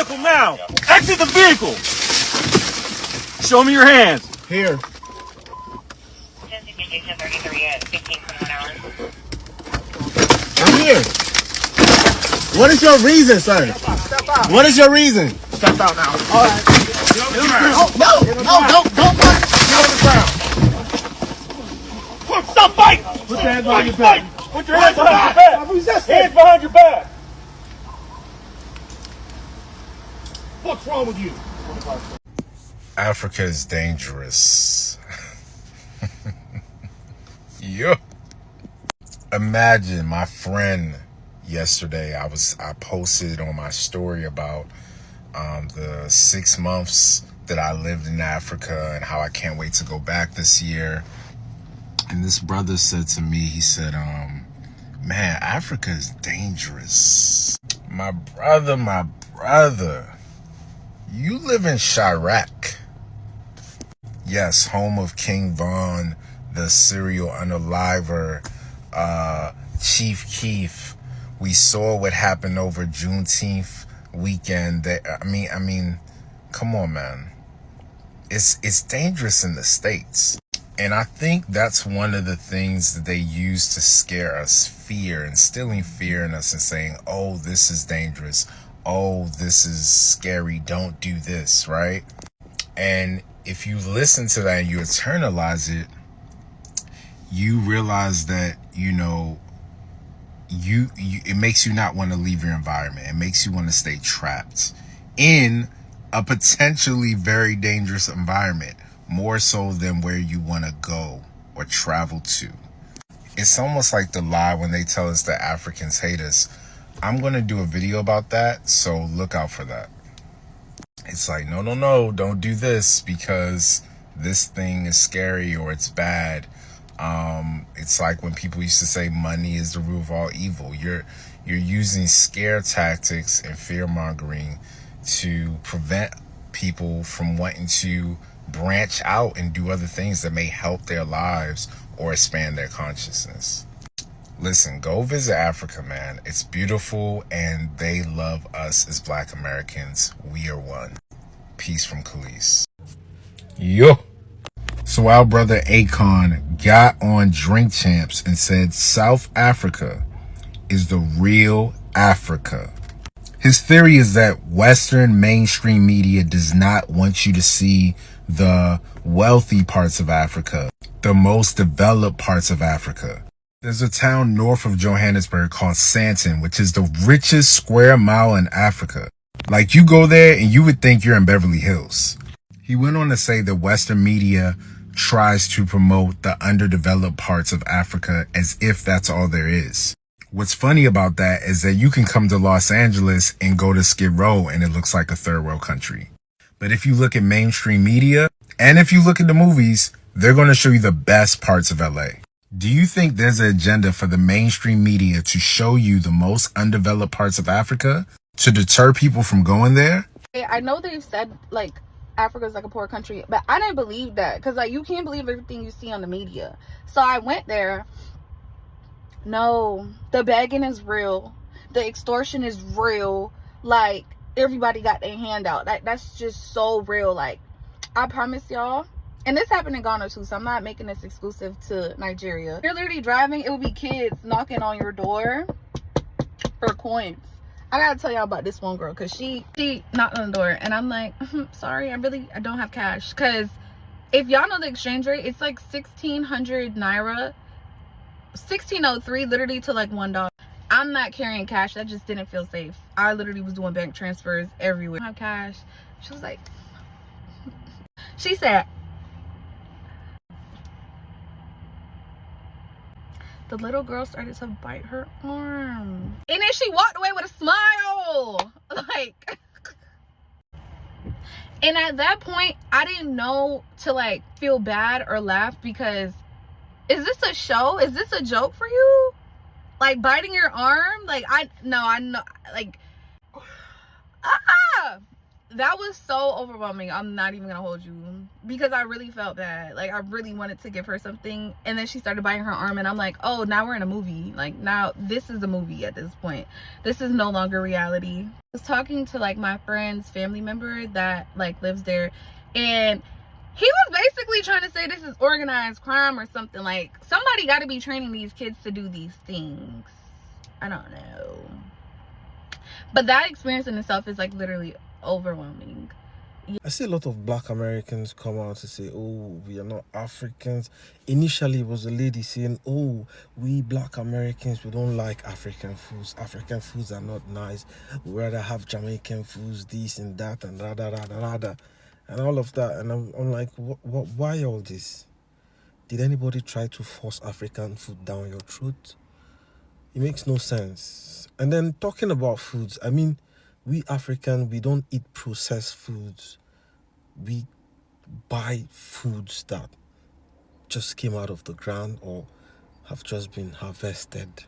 vehicle now. Exit the vehicle. Show me your hands. Here. 33 at 15:21 hours. I'm here. What is your reason, sir? Step out. What is your reason? Step out now. All right. Get on the ground. No, don't. Get on the ground. Stop fighting. Put your hands behind your back. Put your hands behind your back. Hands behind your back. What's wrong with you? Africa is dangerous. Yo. Imagine my friend yesterday, I posted on my story about the 6 months that I lived in Africa and how I can't wait to go back this year. And this brother said to me, he said, man, Africa is dangerous. My brother, you live in Chirac. Yes, home of King Von, the serial unaliver, Chief Keef. We saw what happened over Juneteenth weekend. I mean, come on, man. It's dangerous in the States. And I think that's one of the things that they use to scare us, fear, instilling fear in us and saying, oh, this is dangerous. Oh, this is scary. Don't do this, right? And if you listen to that and you internalize it, you realize that, you know, it makes you not want to leave your environment. It makes you want to stay trapped in a potentially very dangerous environment, more so than where you want to go or travel to. It's almost like the lie when they tell us that Africans hate us. I'm going to do a video about that, so look out for that. It's like, no, don't do this because this thing is scary or it's bad. It's like when people used to say money is the root of all evil. You're using scare tactics and fear mongering to prevent people from wanting to branch out and do other things that may help their lives or expand their consciousness. Listen, go visit Africa, man. It's beautiful and they love us as Black Americans. We are one. Peace from Khalees. Yo. So our brother Akon got on Drink Champs and said South Africa is the real Africa. His theory is that Western mainstream media does not want you to see the wealthy parts of Africa, the most developed parts of Africa. There's a town north of Johannesburg called Sandton, which is the richest square mile in Africa. Like, you go there and you would think you're in Beverly Hills. He went on to say that Western media tries to promote the underdeveloped parts of Africa as if that's all there is. What's funny about that is that you can come to Los Angeles and go to Skid Row and it looks like a third world country. But if you look at mainstream media and if you look at the movies, they're going to show you the best parts of LA. Do you think there's an agenda for the mainstream media to show you the most undeveloped parts of Africa to deter people from going there? I know they've said, like, Africa's like a poor country, but I didn't believe that because, like, you can't believe everything you see on the media. So I went there. No, the begging is real. The extortion is real. Like, everybody got their hand out. That's just so real. Like, I promise y'all. And this happened in Ghana too, so I'm not making this exclusive to Nigeria. You're literally driving, it will be kids knocking on your door for coins. I gotta tell y'all about this one girl, because she knocked on the door, and I'm like, sorry, I don't have cash. Because if y'all know the exchange rate, it's like 1,600 Naira, 1,603 literally to like $1. I'm not carrying cash. That just didn't feel safe. I literally was doing bank transfers everywhere. I don't have cash. She was like, she said, the little girl started to bite her arm. And then she walked away with a smile. Like, and at that point, I didn't know to like feel bad or laugh because is this a show? Is this a joke for you? Like biting your arm? Like, I know, like, that was so overwhelming. I'm not even gonna hold you, because I really felt bad. Like, I really wanted to give her something, and then she started biting her arm, and I'm like, oh, now we're in a movie. Like, now this is a movie at this point. This is no longer reality. I was talking to like my friend's family member that like lives there, and he was basically trying to say this is organized crime or something. Like, somebody got to be training these kids to do these things. I don't know. But that experience in itself is like literally overwhelming. I see a lot of black Americans come out to say, oh, we are not Africans. Initially, it was a lady saying, oh, we black Americans, we don't like African foods. African foods are not nice. We rather have Jamaican foods, this and that, and and all of that. And I'm like, why all this? Did anybody try to force African food down your throat? It makes no sense. And then talking about foods, I mean, we African, we don't eat processed foods. We buy foods that just came out of the ground or have just been harvested.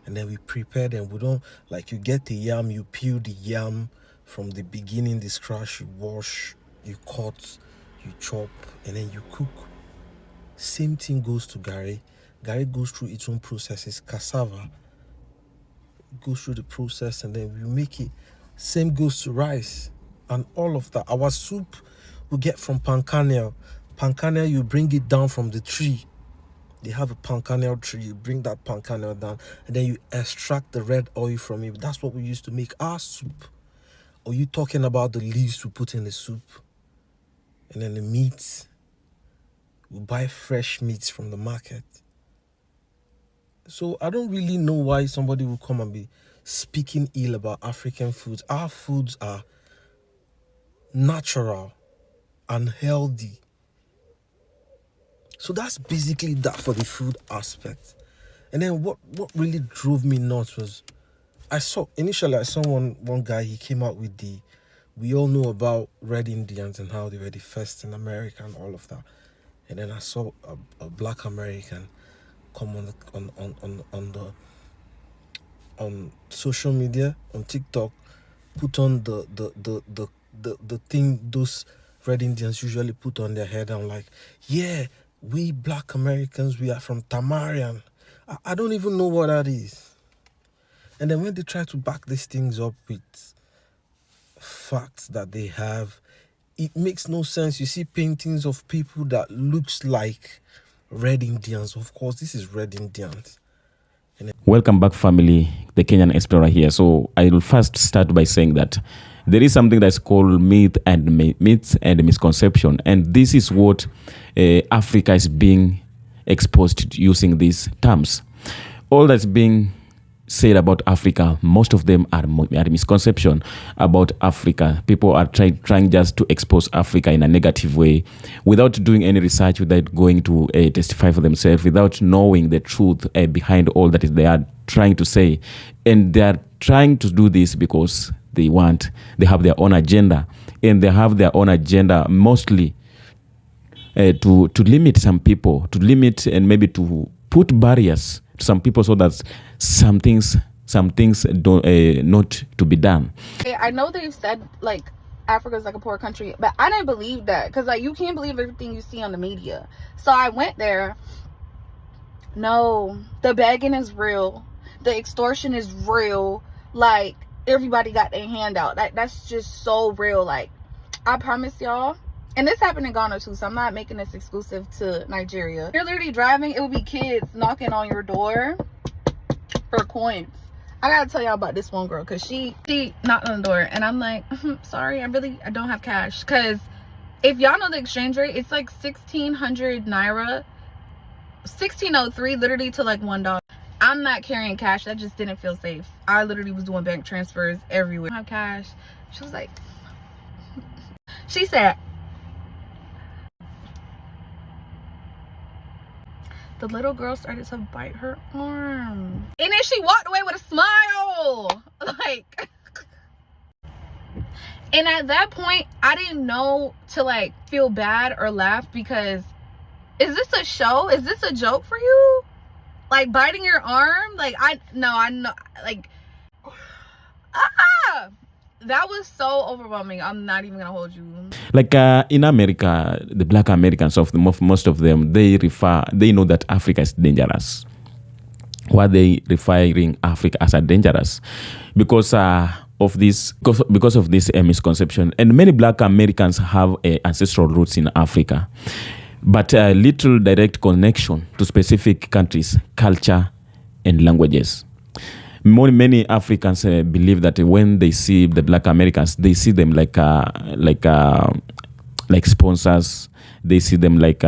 And then we prepare them. We don't, like, you get the yam, you peel the yam from the beginning, the scratch, you wash, you cut, you chop, and then you cook. Same thing goes to Gary. Gary goes through its own processes. Cassava goes through the process, and then we make it. Same goes to rice and all of that. Our soup we get from palm kernel. Palm kernel, you bring it down from the tree. They have a palm kernel tree. You bring that palm kernel down, and then you extract the red oil from it. That's what we used to make our soup. Or you talking about the leaves we put in the soup, and then the meat. We buy fresh meats from the market. So I don't really know why somebody will come and be speaking ill about African foods. Our foods are natural and healthy. So that's basically that for the food aspect. And then what really drove me nuts was initially I saw one guy, he came out with we all know about Red Indians and how they were the first in America and all of that. And then I saw a black American come on social media, on TikTok, put on the thing those Red Indians usually put on their head. I'm like, yeah, we black Americans, we are from Tamarian. I don't even know what that is. And then when they try to back these things up with facts that they have, it makes no sense. You see paintings of people that looks like Red Indians. Of course, this is Red Indians. Welcome back, family. The Kenyan Explorer here. So I will first start by saying that there is something that's called myths and misconception, and this is what Africa is being exposed to using these terms. All that's being said about Africa, most of them are misconception about Africa. People are trying just to expose Africa in a negative way without doing any research, without going to testify for themselves, without knowing the truth behind all that is they are trying to say. And they are trying to do this because they have their own agenda, and they have their own agenda mostly to limit some people, to limit and maybe to put barriers to some people so that some things don't not to be done. I know they've said like Africa's like a poor country, but I didn't believe that, because like you can't believe everything you see on the media. So I went there. No, the begging is real, the extortion is real. Like, everybody got their hand out. That's just so real. Like, I promise y'all. And this happened in Ghana too, so I'm not making this exclusive to Nigeria. You're literally driving, it would be kids knocking on your door for coins. I gotta tell y'all about this one girl, because she knocked on the door, and I'm like, sorry, I don't have cash. Because if y'all know the exchange rate, it's like 1,600 naira, 1,603 literally to like $1. I'm not carrying cash. That just didn't feel safe. I literally was doing bank transfers everywhere. I don't have cash. She was like, she said, the little girl started to bite her arm. And then she walked away with a smile. Like, and at that point, I didn't know to like feel bad or laugh, because is this a show? Is this a joke for you? Like, biting your arm? Like, I know, like, that was so overwhelming. I'm not even gonna hold you. Like in America, the black Americans, most of them, they know that Africa is dangerous. Why they referring Africa as a dangerous? Because of this misconception. And many black Americans have ancestral roots in Africa, but little direct connection to specific countries, culture, and languages. Many Africans believe that when they see the black Americans, they see them like sponsors. They see them like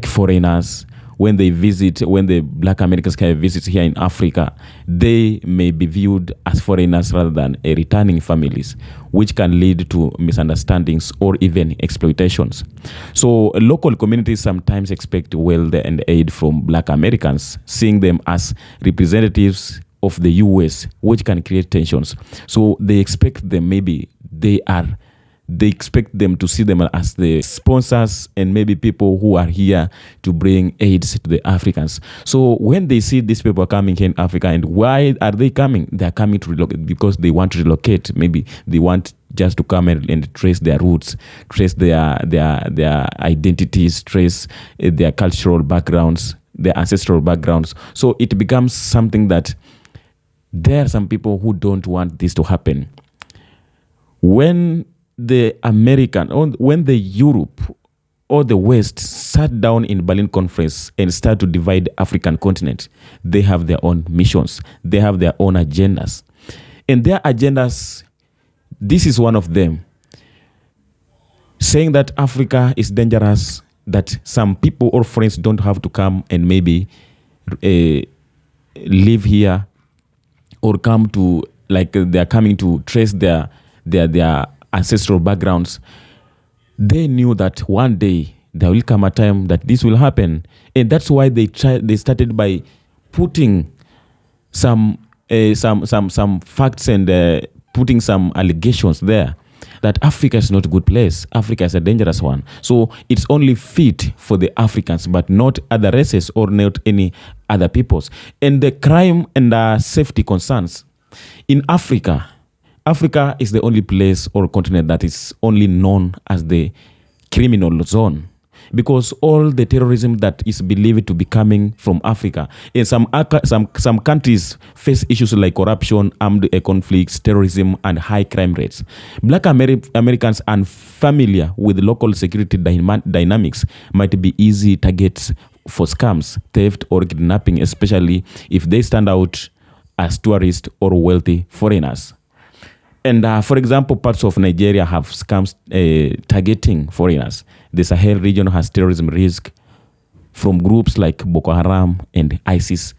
foreigners. When the black Americans can visit here in Africa, they may be viewed as foreigners rather than returning families, which can lead to misunderstandings or even exploitations. So local communities sometimes expect wealth and aid from black Americans, seeing them as representatives of the US, which can create tensions. So they expect them, they expect them to see them as the sponsors and maybe people who are here to bring aids to the Africans. So when they see these people coming here in Africa, and why are they coming? They are coming to relocate because they want to relocate. Maybe they want just to come and trace their roots, trace their identities, trace their cultural backgrounds, their ancestral backgrounds. So it becomes something that there are some people who don't want this to happen. When the Europe or the West sat down in Berlin Conference and started to divide the African continent, they have their own missions. They have their own agendas. And their agendas, this is one of them. Saying that Africa is dangerous, that some people or friends don't have to come and maybe live here or come to, like they're coming to trace their ancestral backgrounds. They knew that one day there will come a time that this will happen, and that's why they started by putting some facts and putting some allegations there that Africa is not a good place. Africa is a dangerous one. So it's only fit for the Africans, but not other races or not any other peoples. And the crime and safety concerns in Africa. Africa is the only place or continent that is only known as the criminal zone, because all the terrorism that is believed to be coming from Africa, in some countries face issues like corruption, armed conflicts, terrorism, and high crime rates. Black Americans unfamiliar with local security dynamics might be easy targets for scams, theft, or kidnapping, especially if they stand out as tourists or wealthy foreigners. And for example, parts of Nigeria have scams targeting foreigners. The Sahel region has terrorism risk from groups like Boko Haram and ISIS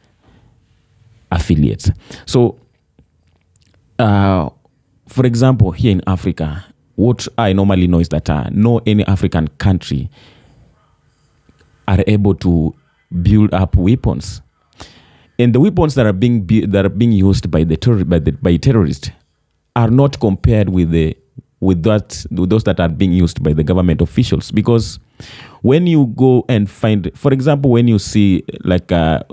affiliates. So, for example, here in Africa, what I normally know is that no any African country are able to build up weapons, and the weapons that are being used by terrorists are not compared with those that are being used by the government officials. Because when you go and find, for example, when you see like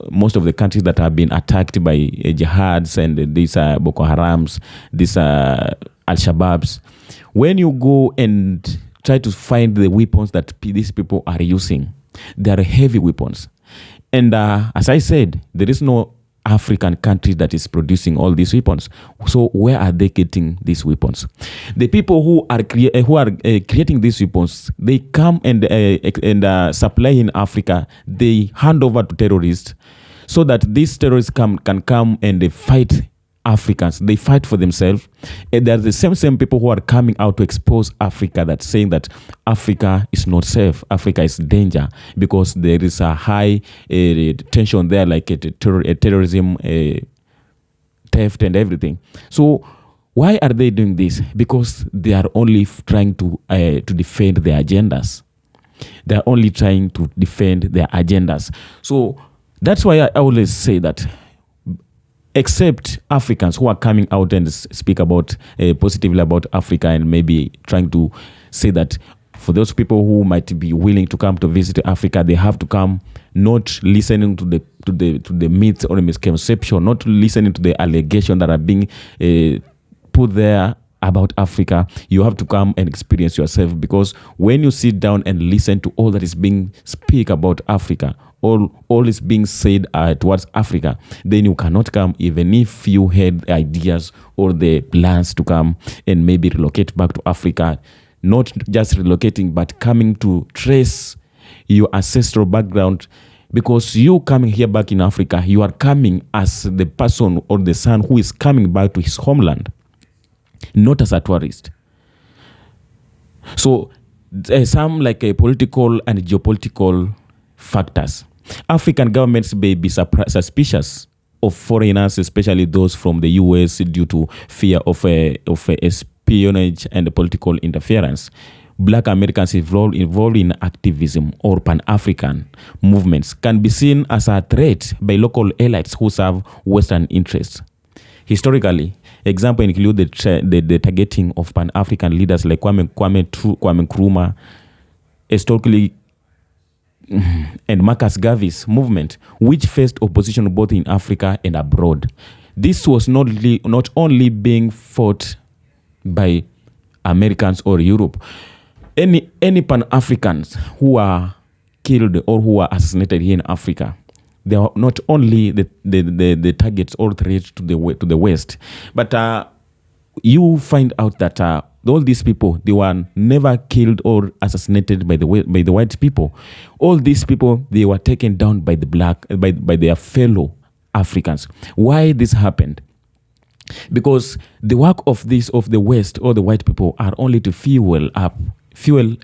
most of the countries that have been attacked by jihads and these Boko Harams, these Al-Shabaabs, when you go and try to find the weapons that these people are using, they are heavy weapons. And as I said, there is no African country that is producing all these weapons. So where are they getting these weapons? The people who are creating these weapons, they come and supply in Africa. They hand over to terrorists, so that these terrorists can come and they fight Africans. They fight for themselves. And they're the same people who are coming out to expose Africa, that's saying that Africa is not safe. Africa is danger because there is a high tension there, like terrorism, theft and everything. So why are they doing this? Because they are only trying to defend their agendas. They're only trying to defend their agendas. So that's why I always say that, except Africans who are coming out and speak about positively about Africa, and maybe trying to say that for those people who might be willing to come to visit Africa, they have to come not listening to the myths or misconception, not listening to the allegations that are being put there about Africa, you have to come and experience yourself, because when you sit down and listen to all that is being speak about Africa, all is being said towards Africa, then you cannot come even if you had ideas or the plans to come and maybe relocate back to Africa. Not just relocating, but coming to trace your ancestral background, because you coming here back in Africa, you are coming as the person or the son who is coming back to his homeland, not as a tourist. So some like a political and geopolitical factors. African governments may be suspicious of foreigners, especially those from the US, due to fear of espionage and political interference. Black Americans involved in activism or Pan-African movements can be seen as a threat by local elites who serve Western interests. Historically, examples include the targeting of Pan-African leaders like Kwame Nkrumah, historically, and Marcus Garvey's movement, which faced opposition both in Africa and abroad. This was not only being fought by Americans or Europe. Any Pan-Africans who are killed or who are assassinated here in Africa, they are not only the targets or threats to the West, but you find out that all these people, they were never killed or assassinated by the white people. All these people, they were taken down by by their fellow Africans. Why this happened? Because the work of the West or the white people are only to fuel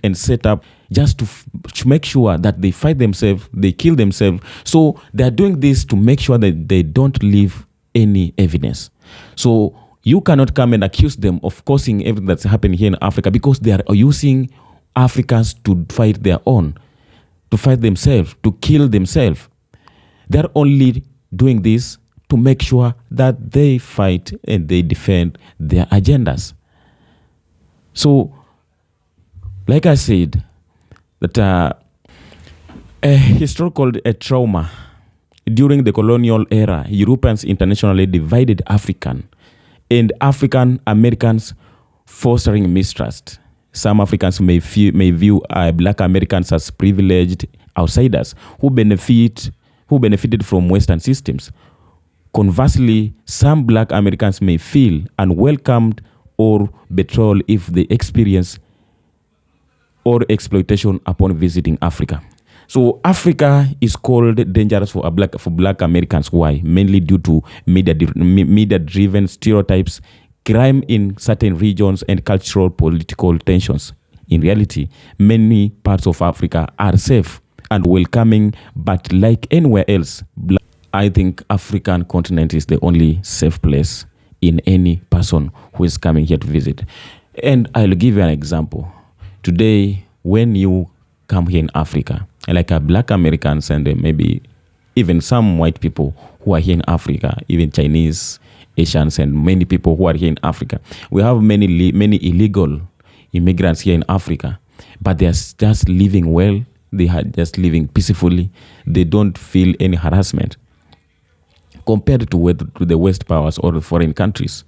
and set up just to make sure that they fight themselves, they kill themselves. So they are doing this to make sure that they don't leave any evidence. So you cannot come and accuse them of causing everything that's happening here in Africa, because they are using Africans to fight their own, to fight themselves, to kill themselves. They're only doing this to make sure that they fight and they defend their agendas. So, like I said, that a historical trauma during the colonial era, Europeans internationally divided African and African Americans, fostering mistrust. Some Africans may view Black Americans as privileged outsiders who benefited from Western systems. Conversely, some Black Americans may feel unwelcomed or betrayal if they experience or exploitation upon visiting Africa. So Africa is called dangerous for Black Americans. Why? Mainly due to media-driven stereotypes, crime in certain regions, and cultural political tensions. In reality, many parts of Africa are safe and welcoming, but like anywhere else, I think African continent is the only safe place in any person who is coming here to visit. And I'll give you an example. Today, when you come here in Africa, like Black Americans and maybe even some white people who are here in Africa, even Chinese, Asians, and many people who are here in Africa, we have many illegal immigrants here in Africa, but they are just living well. They are just living peacefully. They don't feel any harassment compared to the West powers or the foreign countries.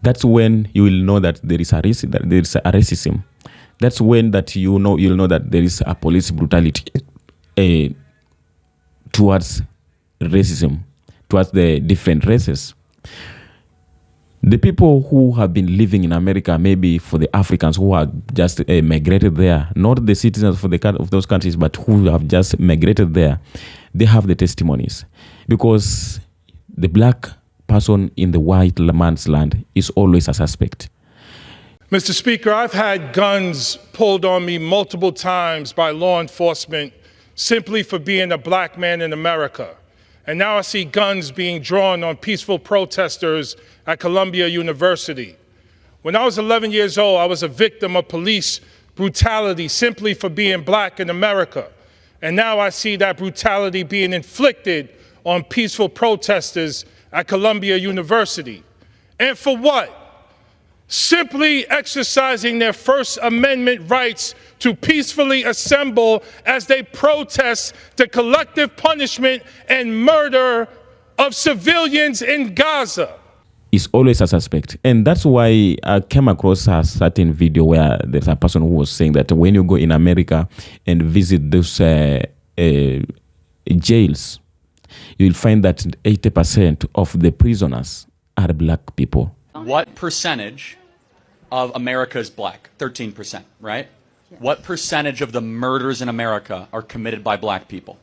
That's when you will know that there is a racism. That's when you'll know that there is a police brutality towards racism, towards the different races. The people who have been living in America, maybe for the Africans who are just migrated there, not the citizens of those countries, but who have just migrated there, they have the testimonies. Because the Black person in the white man's land is always a suspect. Mr. Speaker, I've had guns pulled on me multiple times by law enforcement simply for being a Black man in America. And now I see guns being drawn on peaceful protesters at Columbia University. When I was 11 years old, I was a victim of police brutality simply for being Black in America. And now I see that brutality being inflicted on peaceful protesters at Columbia University. And for what? Simply exercising their First Amendment rights to peacefully assemble as they protest the collective punishment and murder of civilians in Gaza. is always a suspect. And that's why I came across a certain video where there's a person who was saying that when you go in America and visit those jails, you'll find that 80% of the prisoners are black people. What percentage of America is black? 13%, right? Yes. What percentage of the murders in America are committed by black people?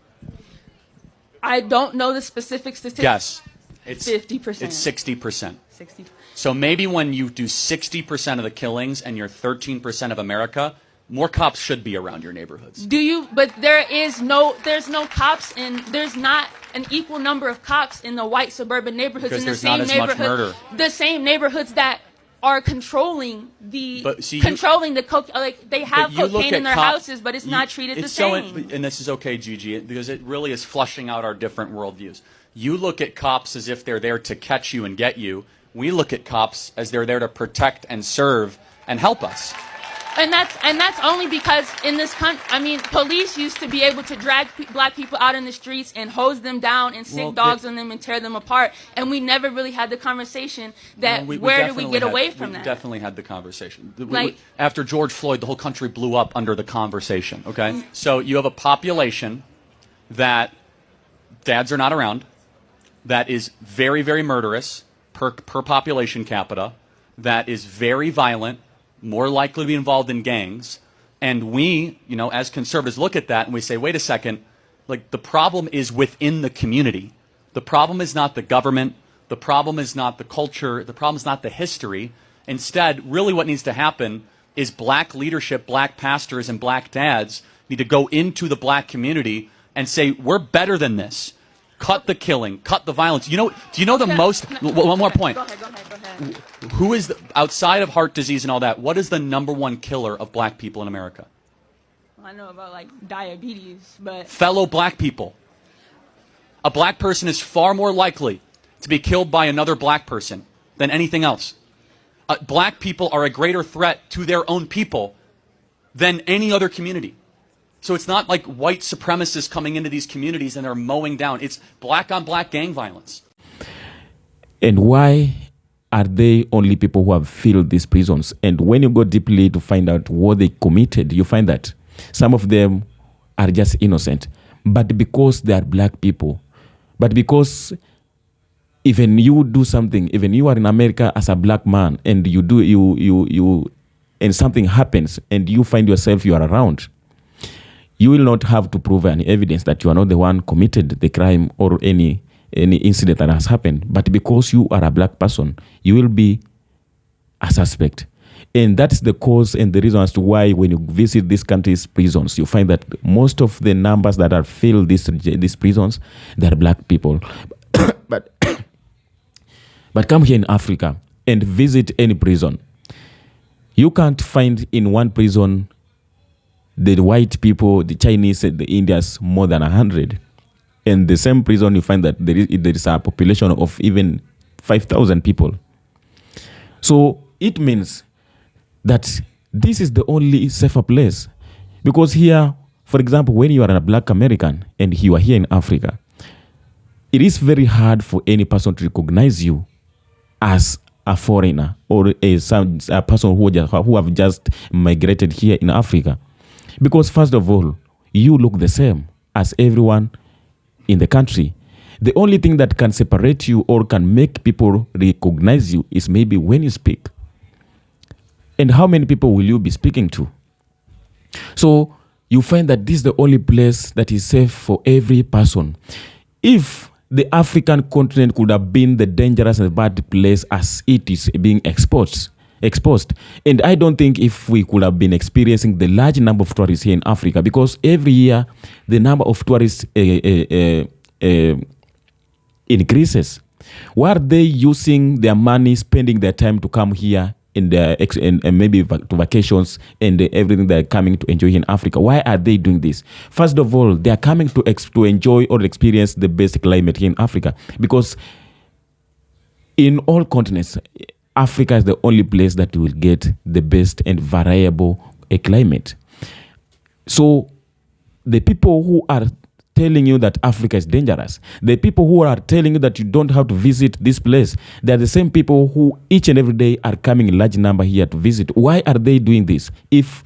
I don't know the specific statistics. Yes. It's 50%. It's 60%. 60. So maybe when you do 60% of the killings and you're 13% of America, more cops should be around your neighborhoods. But there's no cops there's not an equal number of cops in the white suburban neighborhoods Because in the there's same not as much neighborhood. murder. The same neighborhoods that are controlling they have you look cocaine in at their houses, but it's not treated the same. And this is okay, Gigi, because it really is flushing out our different worldviews. You look at cops as if they're there to catch you and get you. We look at cops as they're there to protect and serve and help us. And that's only because in this country, I mean, police used to be able to drag black people out in the streets and hose them down and sick dogs on them and tear them apart. And we never really had the conversation that where do we get away from that? We definitely had the conversation. Like, after George Floyd, the whole country blew up under the conversation, okay? So you have a population that dads are not around, that is very, very murderous per population capita, that is very violent, more likely to be involved in gangs, and we, as conservatives look at that and we say, wait a second, like the problem is within the community. The problem is not the government, the problem is not the culture, the problem is not the history. Instead, really what needs to happen is black leadership, black pastors, and black dads need to go into the black community and say, we're better than this. Cut the killing, cut the violence. Do you know the most, one more point. Go ahead. Who is, outside of heart disease and all that, what is the #1 killer of black people in America? I know about like diabetes, but fellow black people. A black person is far more likely to be killed by another black person than anything else. Black people are a greater threat to their own people than any other community. So it's not like white supremacists coming into these communities and they're mowing down. It's black on black gang violence. And why are they only people who have filled these prisons? And when you go deeply to find out what they committed, you find that some of them are just innocent. But because they are black people, but because even you do something, even you are in America as a black man and and something happens and you find yourself, you are around, you will not have to prove any evidence that you are not the one committed the crime or any incident that has happened. But because you are a black person, you will be a suspect. And that's the cause and the reason as to why when you visit these countries' prisons, you find that most of the numbers that are filled these prisons, they are black people. But come here in Africa and visit any prison. You can't find in one prison the white people, the Chinese, the Indians, more than 100. In the same prison, you find that there is a population of even 5,000 people. So it means that this is the only safer place. Because here, for example, when you are a black American and you are here in Africa, it is very hard for any person to recognize you as a foreigner or a person who have just migrated here in Africa. Because first of all, you look the same as everyone in the country. The only thing that can separate you or can make people recognize you is maybe when you speak. And how many people will you be speaking to? So you find that this is the only place that is safe for every person. If the African continent could have been the dangerous and bad place as it is being exposed. And I don't think if we could have been experiencing the large number of tourists here in Africa, because every year the number of tourists increases. Why are they using their money, spending their time to come here in and maybe to vacations and everything they're coming to enjoy in Africa? Why are they doing this? First of all, they are coming to enjoy or experience the best climate here in Africa, because in all continents, Africa is the only place that will get the best and variable climate. So the people who are telling you that Africa is dangerous. The people who are telling you that you don't have to visit this place, they are the same people who each and every day are coming in large number here to visit. Why are they doing this if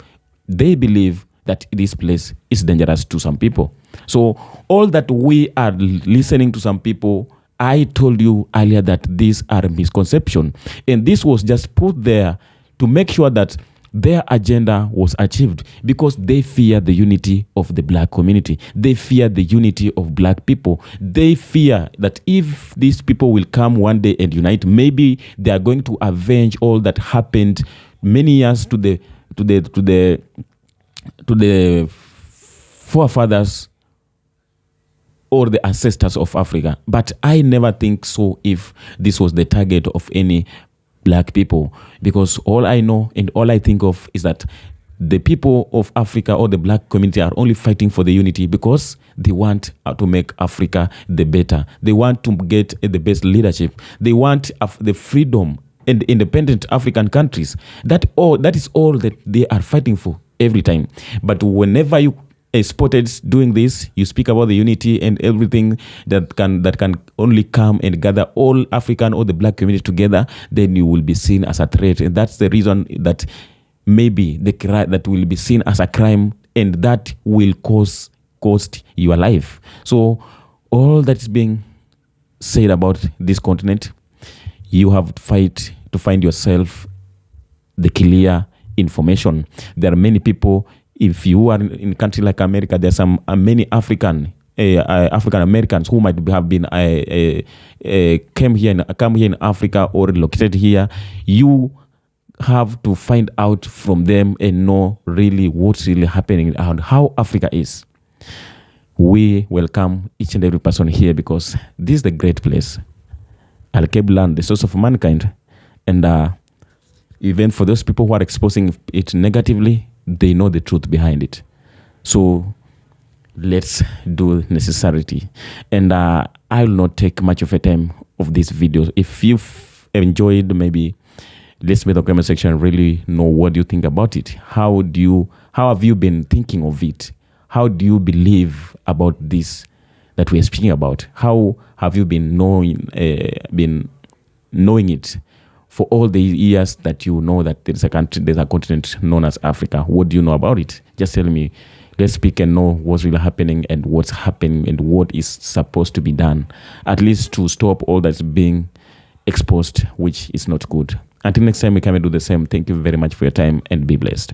they believe that this place is dangerous to some people? So all that we are listening to some people, I told you earlier that these are misconception, and this was just put there to make sure that their agenda was achieved, because they fear the unity of the black community. They fear the unity of black people. They fear that if these people will come one day and unite, maybe they are going to avenge all that happened many years to the forefathers or the ancestors of Africa. But I never think so if this was the target of any black people, because all I know and all I think of is that the people of Africa or the black community are only fighting for the unity because they want to make Africa the better. They want to get the best leadership. They want the freedom and independent African countries. That is all that they are fighting for every time. But whenever you spotted doing this, you speak about the unity and everything that can only come and gather all African or the black community together, then you will be seen as a threat. And that's the reason that maybe that will be seen as a crime, and that will cost your life. So all that is being said about this continent, you have to fight to find yourself the clear information. There are many people. If you are in a country like America, there are some many African Americans who might have been come here in Africa or located here. You have to find out from them and know really what's really happening and how Africa is. We welcome each and every person here because this is the great place, Al-Kaib land, the source of mankind, and even for those people who are exposing it negatively, they know the truth behind it. So let's do necessity. And I will not take much of a time of this video. If you've enjoyed, maybe let's make the comment section really know what you think about it. How have you been thinking of it? How do you believe about this that we're speaking about? How have you been knowing it for all the years that you know that there's a continent known as Africa? What do you know about it? Just tell me. Let's speak and know what's really happening and what's happening and what is supposed to be done, at least to stop all that's being exposed, which is not good. Until next time we come and do the same. Thank you very much for your time and be blessed.